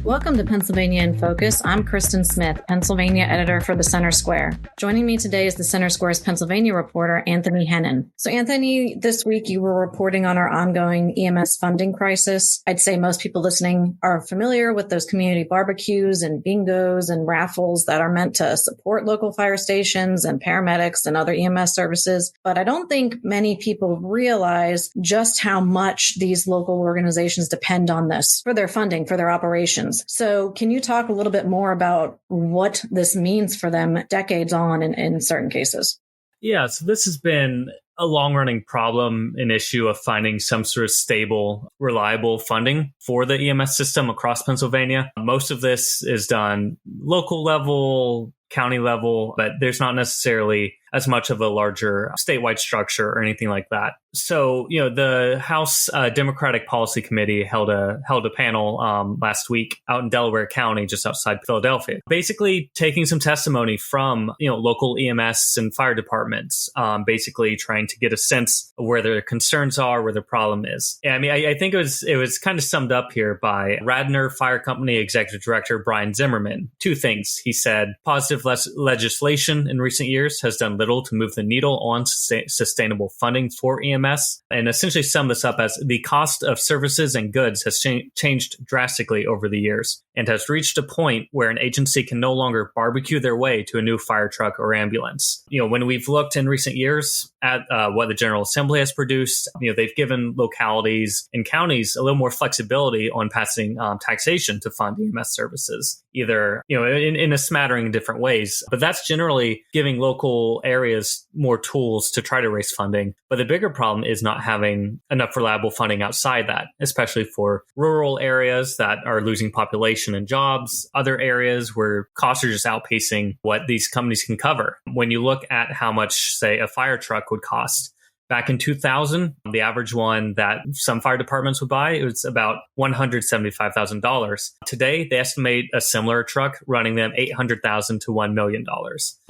Welcome to Pennsylvania in Focus. I'm Kristen Smith, Pennsylvania editor for the Center Square. Joining me today is the Center Square's Pennsylvania reporter, Anthony Hennon. So Anthony, this week you were reporting on our ongoing EMS funding crisis. I'd say most people listening are familiar with those community barbecues and bingos and raffles that are meant to support local fire stations and paramedics and other EMS services. But I don't think many people realize just how much these local organizations depend on this for their funding, for their operations. So can you talk a little bit more about what this means for them decades on in certain cases? Yeah, so this has been a long-running problem, an issue of finding some sort of stable, reliable funding for the EMS system across Pennsylvania. Most of this is done local level, county level, but there's not necessarily as much of a larger statewide structure or anything like that. So, the House Democratic Policy Committee held a panel last week out in Delaware County, just outside Philadelphia, basically taking some testimony from, local EMS and fire departments, basically trying to get a sense of where their concerns are, where the problem is. I mean, I think it was kind of summed up here by Radnor Fire Company Executive Director Brian Zimmerman. Two things. He said, positive legislation in recent years has done little to move the needle on sustainable funding for EMS, and essentially sum this up as the cost of services and goods has changed drastically over the years and has reached a point where an agency can no longer barbecue their way to a new fire truck or ambulance. When we've looked in recent years at what the General Assembly has produced, they've given localities and counties a little more flexibility on passing taxation to fund EMS services, either in a smattering of different ways. But that's generally giving local areas more tools to try to raise funding. But the bigger problem is not having enough reliable funding outside that, especially for rural areas that are losing population and jobs, other areas where costs are just outpacing what these companies can cover. When you look at how much, say, a fire truck would cost, back in 2000, the average one that some fire departments would buy, it was about $175,000. Today, they estimate a similar truck running them $800,000 to $1 million.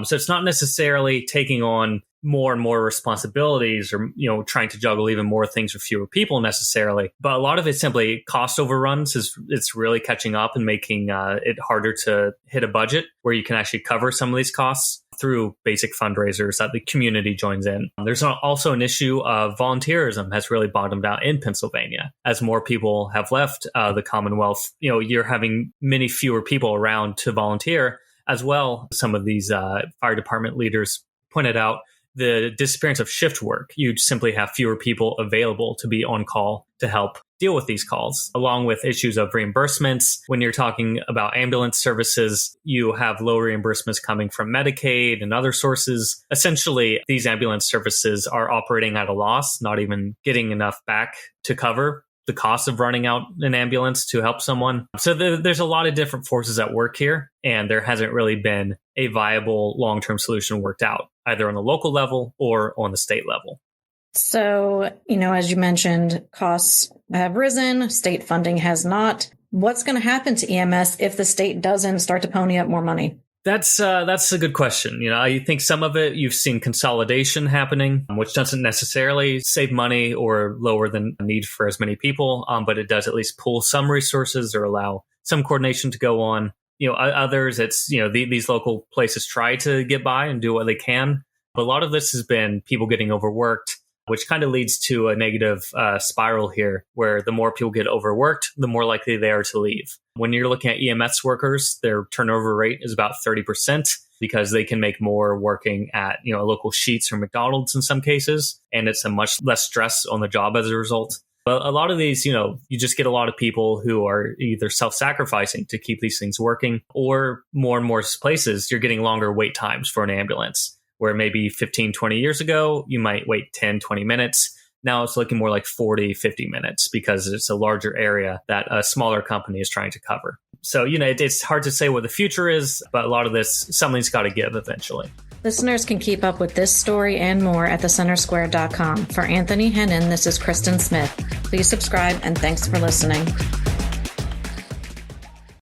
So it's not necessarily taking on more and more responsibilities or, trying to juggle even more things with fewer people necessarily. But a lot of it simply cost overruns. It's really catching up and making it harder to hit a budget where you can actually cover some of these costs through basic fundraisers that the community joins in. There's also an issue of volunteerism has really bottomed out in Pennsylvania. As more people have left the Commonwealth, you're having many fewer people around to volunteer as well. Some of these fire department leaders pointed out the disappearance of shift work. You simply have fewer people available to be on call to help deal with these calls, along with issues of reimbursements. When you're talking about ambulance services, you have low reimbursements coming from Medicaid and other sources. Essentially, these ambulance services are operating at a loss, not even getting enough back to cover the cost of running out an ambulance to help someone. So there's a lot of different forces at work here, and there hasn't really been a viable long-term solution worked out, either on the local level or on the state level. So, as you mentioned, costs have risen, state funding has not. What's going to happen to EMS if the state doesn't start to pony up more money? That's a good question. I think some of it you've seen consolidation happening, which doesn't necessarily save money or lower the need for as many people, but it does at least pull some resources or allow some coordination to go on. Others, it's, these local places try to get by and do what they can. But a lot of this has been people getting overworked, which kind of leads to a negative spiral here, where the more people get overworked, the more likely they are to leave. When you're looking at EMS workers, their turnover rate is about 30% because they can make more working at, local Sheetz or McDonald's in some cases, and it's a much less stress on the job as a result. But a lot of these, you just get a lot of people who are either self-sacrificing to keep these things working, or more and more places, you're getting longer wait times for an ambulance, where maybe 15, 20 years ago, you might wait 10, 20 minutes. Now it's looking more like 40, 50 minutes because it's a larger area that a smaller company is trying to cover. So, it's hard to say what the future is, but a lot of this, something's got to give eventually. Listeners can keep up with this story and more at thecentersquare.com. For Anthony Hennon, this is Kristen Smith. Please subscribe and thanks for listening.